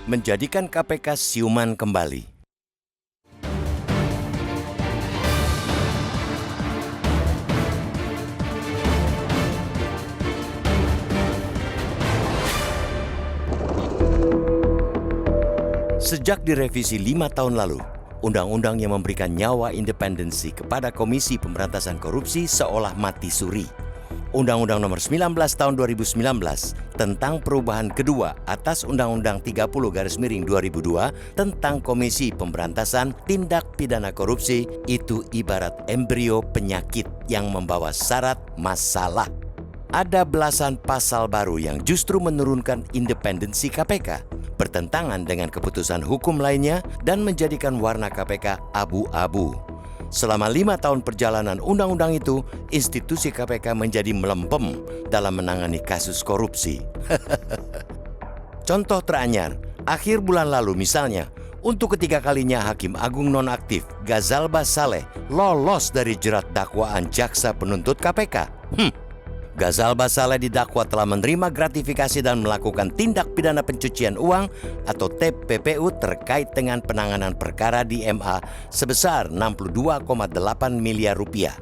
menjadikan KPK siuman kembali. Sejak direvisi 5 tahun lalu, undang-undang yang memberikan nyawa independensi kepada Komisi Pemberantasan Korupsi seolah mati suri. Undang-Undang Nomor 19 Tahun 2019 tentang perubahan kedua atas Undang-Undang 30/2002 tentang Komisi Pemberantasan Tindak Pidana Korupsi itu ibarat embrio penyakit yang membawa syarat masalah. Ada belasan pasal baru yang justru menurunkan independensi KPK, bertentangan dengan keputusan hukum lainnya dan menjadikan warna KPK abu-abu. Selama 5 tahun perjalanan undang-undang itu, institusi KPK menjadi melempem dalam menangani kasus korupsi. Contoh teranyar, akhir bulan lalu misalnya, untuk ketiga kalinya Hakim Agung nonaktif Ghazalba Saleh lolos dari jerat dakwaan jaksa penuntut KPK. Ghazalba Saleh didakwa telah menerima gratifikasi dan melakukan tindak pidana pencucian uang atau TPPU terkait dengan penanganan perkara di MA sebesar 62,8 miliar rupiah.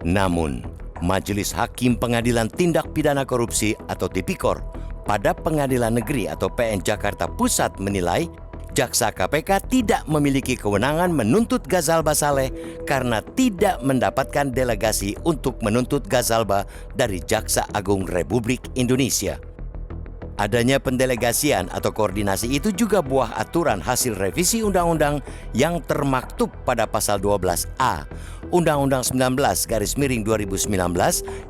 Namun, Majelis Hakim Pengadilan Tindak Pidana Korupsi atau Tipikor pada Pengadilan Negeri atau PN Jakarta Pusat menilai jaksa KPK tidak memiliki kewenangan menuntut Ghazalba Saleh karena tidak mendapatkan delegasi untuk menuntut Ghazalba dari Jaksa Agung Republik Indonesia. Adanya pendelegasian atau koordinasi itu juga buah aturan hasil revisi undang-undang yang termaktub pada pasal 12A Undang-Undang 19/2019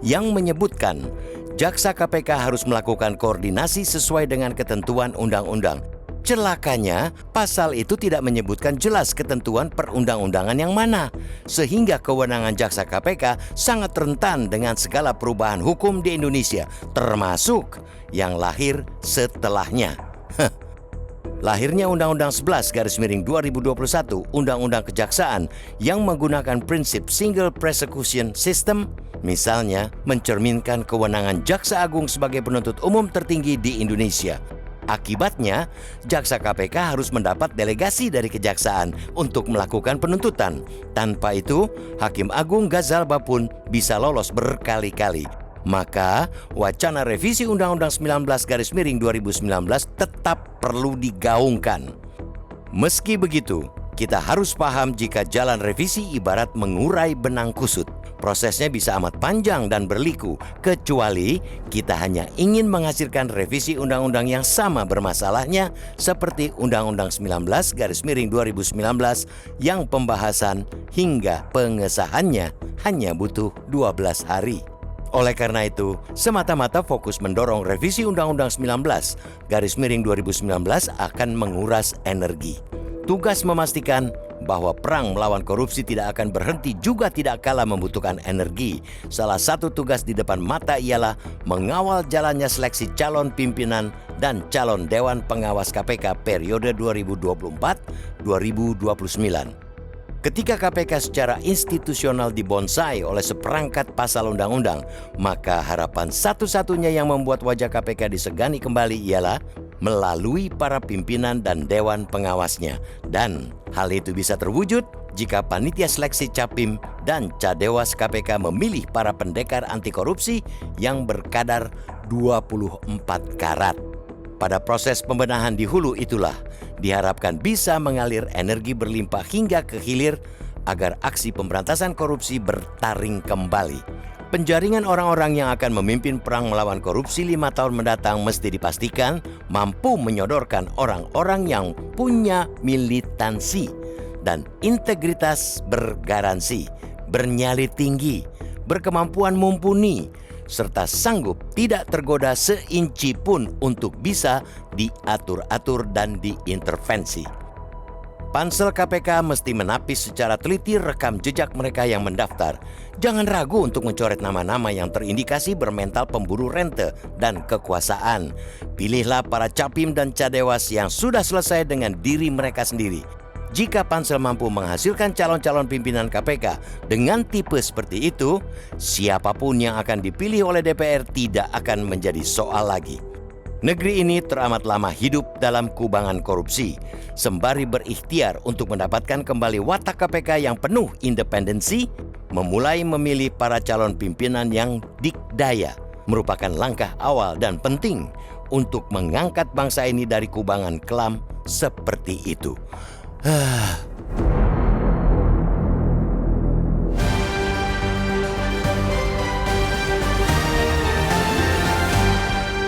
yang menyebutkan jaksa KPK harus melakukan koordinasi sesuai dengan ketentuan undang-undang. Celakanya, pasal itu tidak menyebutkan jelas ketentuan perundang-undangan yang mana, sehingga kewenangan jaksa KPK sangat rentan dengan segala perubahan hukum di Indonesia, termasuk yang lahir setelahnya. Lahirnya Undang-Undang 11/2021, Undang-Undang Kejaksaan yang menggunakan prinsip Single Prosecution System, misalnya mencerminkan kewenangan Jaksa Agung sebagai penuntut umum tertinggi di Indonesia. Akibatnya, jaksa KPK harus mendapat delegasi dari kejaksaan untuk melakukan penuntutan. Tanpa itu, Hakim Agung Ghazalba pun bisa lolos berkali-kali. Maka, wacana revisi Undang-Undang 19/2019 tetap perlu digaungkan. Meski begitu, kita harus paham jika jalan revisi ibarat mengurai benang kusut. Prosesnya bisa amat panjang dan berliku, kecuali kita hanya ingin menghasilkan revisi undang-undang yang sama bermasalahnya seperti Undang-Undang 19/2019 yang pembahasan hingga pengesahannya hanya butuh 12 hari. Oleh karena itu, semata-mata fokus mendorong revisi Undang-Undang 19/2019 akan menguras energi. Tugas memastikan bahwa perang melawan korupsi tidak akan berhenti juga tidak kalah membutuhkan energi. Salah satu tugas di depan mata ialah mengawal jalannya seleksi calon pimpinan dan calon Dewan Pengawas KPK periode 2024-2029. Ketika KPK secara institusional dibonsai oleh seperangkat pasal undang-undang, maka harapan satu-satunya yang membuat wajah KPK disegani kembali ialah melalui para pimpinan dan Dewan Pengawasnya. Dan hal itu bisa terwujud jika panitia seleksi Capim dan Cadewas KPK memilih para pendekar anti korupsi yang berkadar 24 karat. Pada proses pembenahan di hulu itulah diharapkan bisa mengalir energi berlimpah hingga ke hilir agar aksi pemberantasan korupsi bertaring kembali. Penjaringan orang-orang yang akan memimpin perang melawan korupsi 5 tahun mendatang mesti dipastikan mampu menyodorkan orang-orang yang punya militansi dan integritas bergaransi, bernyali tinggi, berkemampuan mumpuni, serta sanggup tidak tergoda seinci pun untuk bisa diatur-atur dan diintervensi. Pansel KPK mesti menapis secara teliti rekam jejak mereka yang mendaftar. Jangan ragu untuk mencoret nama-nama yang terindikasi bermental pemburu rente dan kekuasaan. Pilihlah para Capim dan Cadewas yang sudah selesai dengan diri mereka sendiri. Jika Pansel mampu menghasilkan calon-calon pimpinan KPK dengan tipe seperti itu, siapapun yang akan dipilih oleh DPR tidak akan menjadi soal lagi. Negeri ini teramat lama hidup dalam kubangan korupsi, sembari berikhtiar untuk mendapatkan kembali watak KPK yang penuh independensi, memulai memilih para calon pimpinan yang dikdaya, merupakan langkah awal dan penting untuk mengangkat bangsa ini dari kubangan kelam seperti itu.